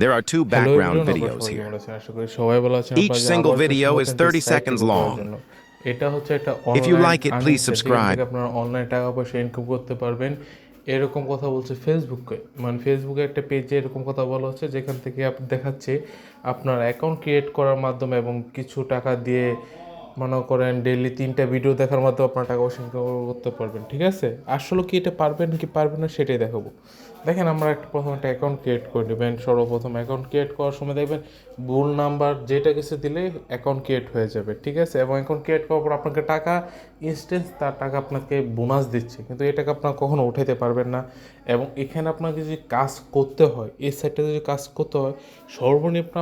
There are two hello background everyone, আপনারা videos সবাই কেমন here. আছেন? আশা করি সবাই ভালো আছেন। Each আপনারা যে single আবার চেষ্টা video is করছেন যে 30 সাইট seconds রিভিউ করার long. জন্য। এটা হচ্ছে একটা If you online like it, earning please site, যেখান subscribe. থেকে আপনারা অনলাইন টাকা পয়সা ইনকাম করতে পারবেন। এরকম কথা বলছে ফেসবুকে, মানে ফেসবুকে একটা পেজে এরকম কথা বলা হচ্ছে, যেখান থেকে দেখাচ্ছে আপনার অ্যাকাউন্ট ক্রিয়েট করার মাধ্যমে এবং কিছু টাকা দিয়ে মনে করেন ডেইলি 3টা ভিডিও দেখার মাধ্যমে আপনার টাকা পয়সা ইনকাম করতে পারবেন। ঠিক আছে, আসলে কি এটা পারবেন কি পারবেন না সেটাই দেখাবো। দেখেন, আমরা প্রথম একটা অ্যাকাউন্ট ক্রিয়েট করে নেবেন। সর্বপ্রথম অ্যাকাউন্ট ক্রিয়েট করার সময় দেখবেন ভুল নাম্বার যেটা কিছু দিলে অ্যাকাউন্ট ক্রিয়েট হয়ে যাবে। ঠিক আছে, এবং অ্যাকাউন্ট ক্রিয়েট করার পর আপনাকে টাকা ইনস্ট্যান্ট তার টাকা আপনাকে বোনাস দিচ্ছে, কিন্তু এই টাকা আপনার কখনো উঠাইতে পারবেন না। এবং এখানে আপনাকে যদি কাজ করতে হয়, এই সাইটটাতে যদি কাজ করতে হয়, সর্বনিম্ন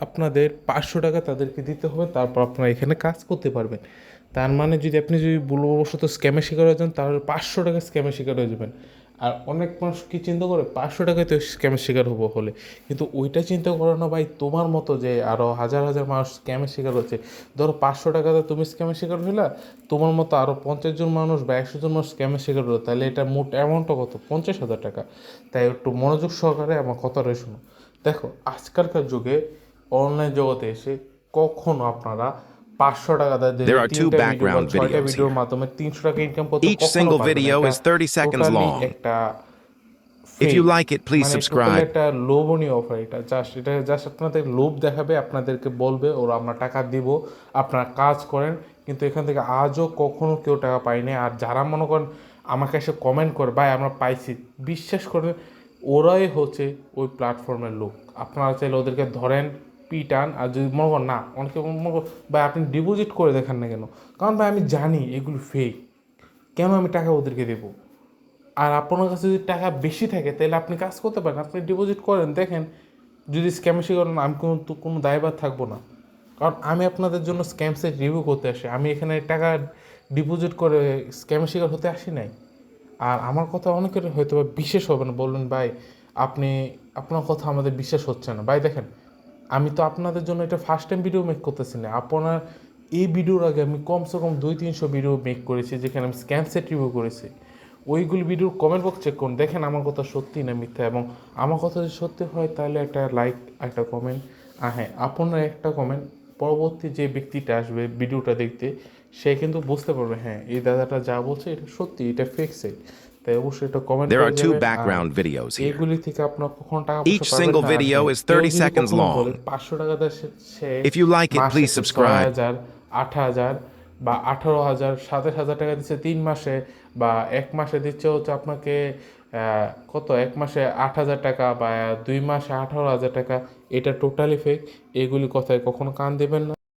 আপনাদের 500 টাকা তাদেরকে দিতে হবে, তারপর আপনারা এখানে কাজ করতে পারবেন। তার মানে যদি ভুলবশত স্ক্যামের শিকার হয়ে যান, তাহলে 500 টাকা স্ক্যামের শিকার হয়ে যাবেন। আর অনেক মানুষ কি চিন্তা করে, 500 টাকায় তো স্ক্যামের শিকার হবো হলে, কিন্তু ওইটা চিন্তা করো না ভাই, তোমার মতো যে আরও হাজার হাজার মানুষ স্ক্যামের শিকার হচ্ছে। ধরো 500 টাকাতে তুমি স্ক্যামের শিকার হইলা, তোমার মতো আরও 50 জন মানুষ বা 100 জন মানুষ স্ক্যামের শিকার হলো, তাহলে এটা মোট অ্যামাউন্টটা কত? 50,000 টাকা। তাই একটু মনোযোগ সহকারে আমার কথাটা শোনো। দেখো, আজকালকার যুগে অনলাইন জগতে এসে কখনো আপনারা 500 টাকা দিলে There are two 3টা ভিডিও বা background 6টা videos ভিডিওর here. মাধ্যমে 300 টাকা ইনকাম করতে Each কখনো single পারবেন না। video এটা is 30 seconds টোটালি long. একটা If fake, you like it, please মানে টোটালি subscribe. একটা লোভনীয় অফার। এটা জাস্ট আপনাদের লোভ দেখাবে, আপনাদেরকে বলবে ওরা আমরা টাকা দিব, আপনারা কাজ করেন। কিন্তু এখান থেকে আজও কখনো কেউ টাকা পায়নি। আর যারা মনে করেন আমাকে এসে কমেন্ট করে ভাই আমরা পাইছি, বিশ্বাস করে ওরাই হচ্ছে ওই প্ল্যাটফর্মের লোক। আপনারা চাইলে ওদেরকে ধরেন, পিটান। আর যদি মনে করেন না, অনেকে মনে করেন ভাই আপনি ডিপোজিট করে দেখান না কেন, কারণ ভাই আমি জানি এগুলো ফেক, কেন আমি টাকা ওদেরকে দেবো? আর আপনার কাছে যদি টাকা বেশি থাকে তাহলে আপনি কাজ করতে পারেন, আপনি ডিপোজিট করেন, দেখেন যদি স্ক্যামে শিকার হন, আমি কোনো দায়ভার থাকবো না। কারণ আমি আপনাদের জন্য স্ক্যাম সাইট রিভিউ করতে আসি, আমি এখানে টাকা ডিপোজিট করে স্ক্যামে শিকার হতে আসি নাই। আর আমার কথা অনেকের হয়তো বা বিশ্বাস হবে না, বলবেন ভাই আপনি আপনার কথা আমাদের বিশ্বাস হচ্ছে না। ভাই দেখেন, আমি তো আপনাদের জন্য এটা ফার্স্ট টাইম ভিডিও মেক করতেছি না। আপনার এই ভিডিওর আগে আমি কমসে কম 200-300 ভিডিও মেক করেছি, যেখানে আমি স্ক্যাম সেট রিভিউ করেছি। ওইগুলি ভিডিওর কমেন্ট বক্স চেক করুন, দেখেন আমার কথা সত্যি না মিথ্যা। এবং আমার কথা যদি সত্যি হয় তাহলে একটা লাইক, একটা কমেন্ট। আর হ্যাঁ, আপনার একটা কমেন্ট, পরবর্তী যে ব্যক্তিটা আসবে ভিডিওটা দেখতে, সে কিন্তু বুঝতে পারবে হ্যাঁ এই দাদাটা যা বলছে এটা সত্যি, এটা ফেক সাইট। তাই অবশ্যই এটা কমেন্ট There করে are two যাবেন। আর background videos here. এইগুলি থেকে আপনার কখনো টাকা পয়সা Each পাবেন single না। আর video হ্যাঁ, is কেউ 30 যদি seconds কখনো বলে long. 500 টাকা দেয়, সে If you like it, মাসে please subscribe. 6,000, 8,000 বা 18,000, 27,000 টাকা দিচ্ছে 3 মাসে, বা 1 মাসে দিচ্ছে হচ্ছে আপনাকে কত, 1 মাসে 8,000 টাকা, বা 2 মাসে 18,000 টাকা। এটা টোটালি ফেক। এগুলি কথায় কখনো কান দেবেন না।